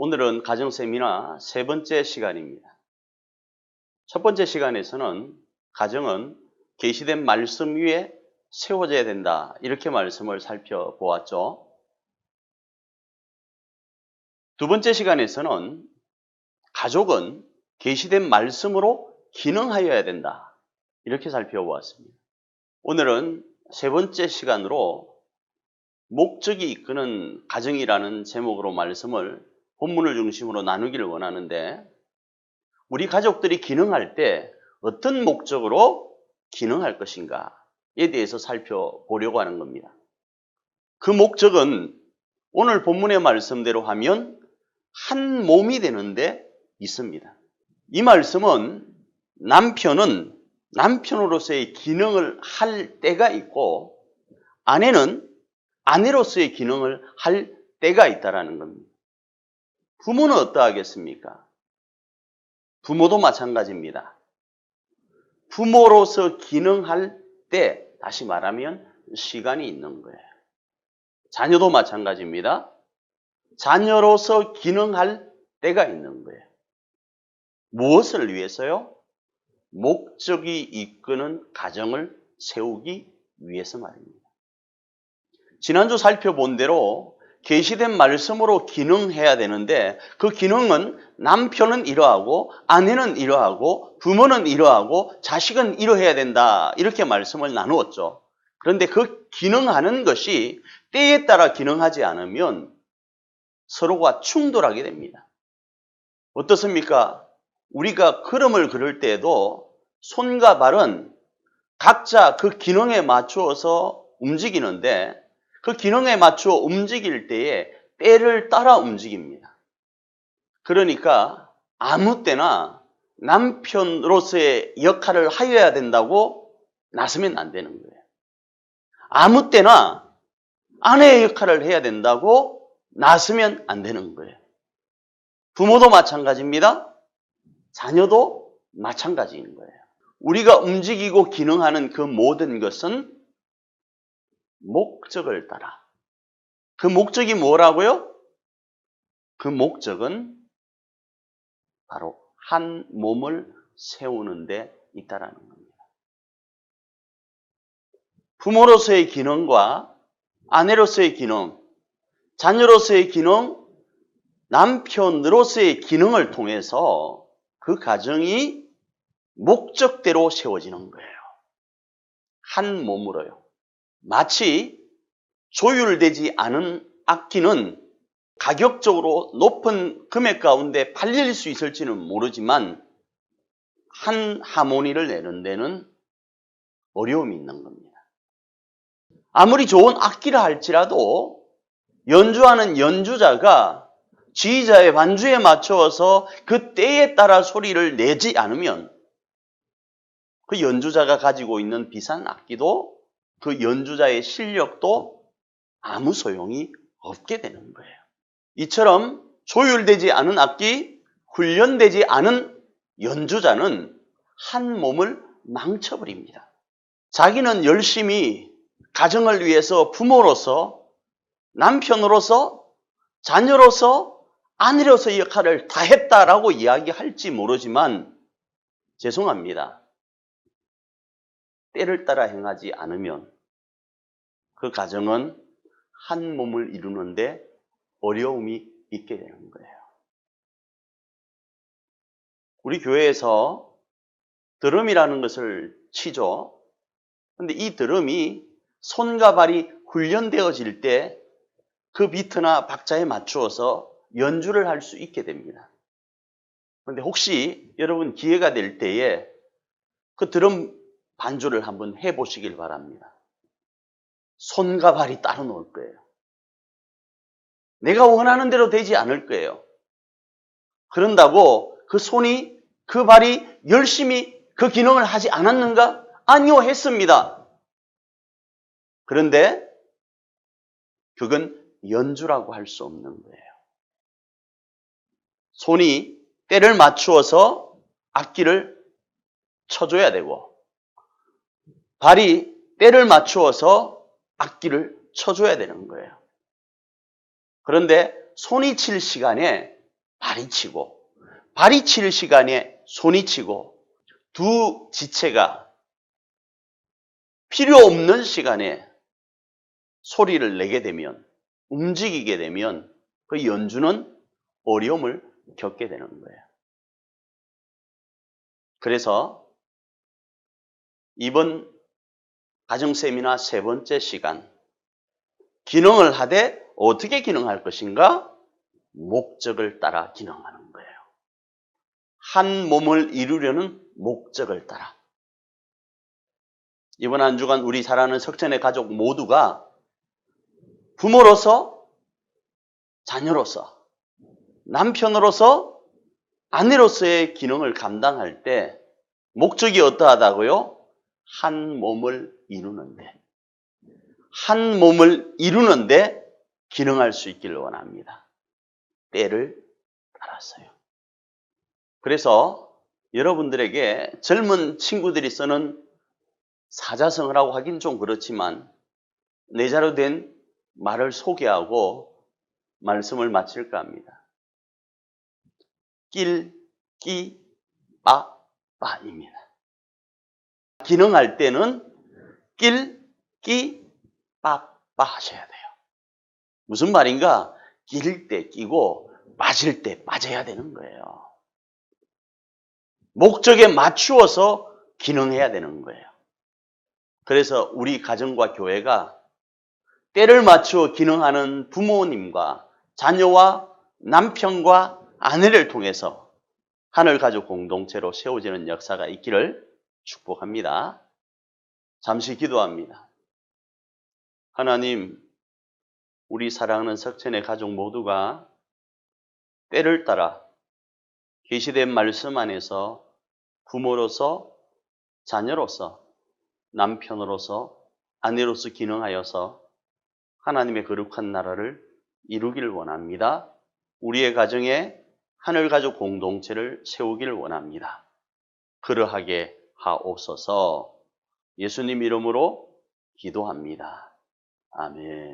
오늘은 가정 세미나 세 번째 시간입니다. 첫 번째 시간에서는 가정은 계시된 말씀 위에 세워져야 된다, 이렇게 말씀을 살펴보았죠. 두 번째 시간에서는 가족은 계시된 말씀으로 기능하여야 된다, 이렇게 살펴보았습니다. 오늘은 세 번째 시간으로 목적이 이끄는 가정이라는 제목으로 말씀을 본문을 중심으로 나누기를 원하는데, 우리 가족들이 기능할 때 어떤 목적으로 기능할 것인가에 대해서 살펴보려고 하는 겁니다. 그 목적은 오늘 본문의 말씀대로 하면 한 몸이 되는데 있습니다. 이 말씀은 남편은 남편으로서의 기능을 할 때가 있고, 아내는 아내로서의 기능을 할 때가 있다는 겁니다. 부모는 어떠하겠습니까? 부모도 마찬가지입니다. 부모로서 기능할 때, 다시 말하면 시간이 있는 거예요. 자녀도 마찬가지입니다. 자녀로서 기능할 때가 있는 거예요. 무엇을 위해서요? 목적이 이끄는 가정을 세우기 위해서 말입니다. 지난주 살펴본 대로 계시된 말씀으로 기능해야 되는데, 그 기능은 남편은 이러하고 아내는 이러하고 부모는 이러하고 자식은 이러해야 된다, 이렇게 말씀을 나누었죠. 그런데 그 기능하는 것이 때에 따라 기능하지 않으면 서로가 충돌하게 됩니다. 어떻습니까? 우리가 걸음을 걸을 때에도 손과 발은 각자 그 기능에 맞추어서 움직이는데, 그 기능에 맞추어 움직일 때에 때를 따라 움직입니다. 그러니까 아무 때나 남편으로서의 역할을 하여야 된다고 나서면 안 되는 거예요. 아무 때나 아내의 역할을 해야 된다고 나서면 안 되는 거예요. 부모도 마찬가지입니다. 자녀도 마찬가지인 거예요. 우리가 움직이고 기능하는 그 모든 것은 목적을 따라. 그 목적이 뭐라고요? 그 목적은 바로 한 몸을 세우는 데 있다라는 겁니다. 부모로서의 기능과 아내로서의 기능, 자녀로서의 기능, 남편으로서의 기능을 통해서 그 가정이 목적대로 세워지는 거예요. 한 몸으로요. 마치 조율되지 않은 악기는 가격적으로 높은 금액 가운데 팔릴 수 있을지는 모르지만 한 하모니를 내는 데는 어려움이 있는 겁니다. 아무리 좋은 악기라 할지라도 연주하는 연주자가 지휘자의 반주에 맞추어서 그 때에 따라 소리를 내지 않으면 그 연주자가 가지고 있는 비싼 악기도, 그 연주자의 실력도 아무 소용이 없게 되는 거예요. 이처럼 조율되지 않은 악기, 훈련되지 않은 연주자는 한 몸을 망쳐버립니다. 자기는 열심히 가정을 위해서 부모로서, 남편으로서, 자녀로서, 아내로서의 역할을 다 했다라고 이야기할지 모르지만 죄송합니다. 때를 따라 행하지 않으면 그 가정은 한 몸을 이루는데 어려움이 있게 되는 거예요. 우리 교회에서 드럼이라는 것을 치죠. 그런데 이 드럼이 손과 발이 훈련되어질 때 그 비트나 박자에 맞추어서 연주를 할 수 있게 됩니다. 그런데 혹시 여러분 기회가 될 때에 그 드럼 반주를 한번 해보시길 바랍니다. 손과 발이 따로 놀 거예요. 내가 원하는 대로 되지 않을 거예요. 그런다고 그 손이, 그 발이 열심히 그 기능을 하지 않았는가? 아니요, 했습니다. 그런데 그건 연주라고 할 수 없는 거예요. 손이 때를 맞추어서 악기를 쳐줘야 되고, 발이 때를 맞추어서 악기를 쳐줘야 되는 거예요. 그런데 손이 칠 시간에 발이 치고, 발이 칠 시간에 손이 치고, 두 지체가 필요 없는 시간에 소리를 내게 되면, 움직이게 되면 그 연주는 어려움을 겪게 되는 거예요. 그래서 이번 가정세미나 세 번째 시간, 기능을 하되 어떻게 기능할 것인가? 목적을 따라 기능하는 거예요. 한 몸을 이루려는 목적을 따라. 이번 한 주간 우리 사랑하는 석전의 가족 모두가 부모로서, 자녀로서, 남편으로서, 아내로서의 기능을 감당할 때 목적이 어떠하다고요? 한 몸을 이루는데, 한 몸을 이루는데 기능할 수 있기를 원합니다. 때를 따라서요. 그래서 여러분들에게 젊은 친구들이 쓰는 사자성어를 하고 하긴 좀 그렇지만 내자로 된 말을 소개하고 말씀을 마칠까 합니다. 낄, 끼, 빠, 빠입니다. 기능할 때는 낄, 끼, 빠, 빠 하셔야 돼요. 무슨 말인가? 끼를 때 끼고 빠질 때 빠져야 되는 거예요. 목적에 맞추어서 기능해야 되는 거예요. 그래서 우리 가정과 교회가 때를 맞추어 기능하는 부모님과 자녀와 남편과 아내를 통해서 하늘가족 공동체로 세워지는 역사가 있기를 축복합니다. 잠시 기도합니다. 하나님, 우리 사랑하는 석천의 가족 모두가 때를 따라 계시된 말씀 안에서 부모로서, 자녀로서, 남편으로서, 아내로서 기능하여서 하나님의 거룩한 나라를 이루기를 원합니다. 우리의 가정에 하늘가족 공동체를 세우기를 원합니다. 그러하게 하옵소서. 예수님 이름으로 기도합니다. 아멘.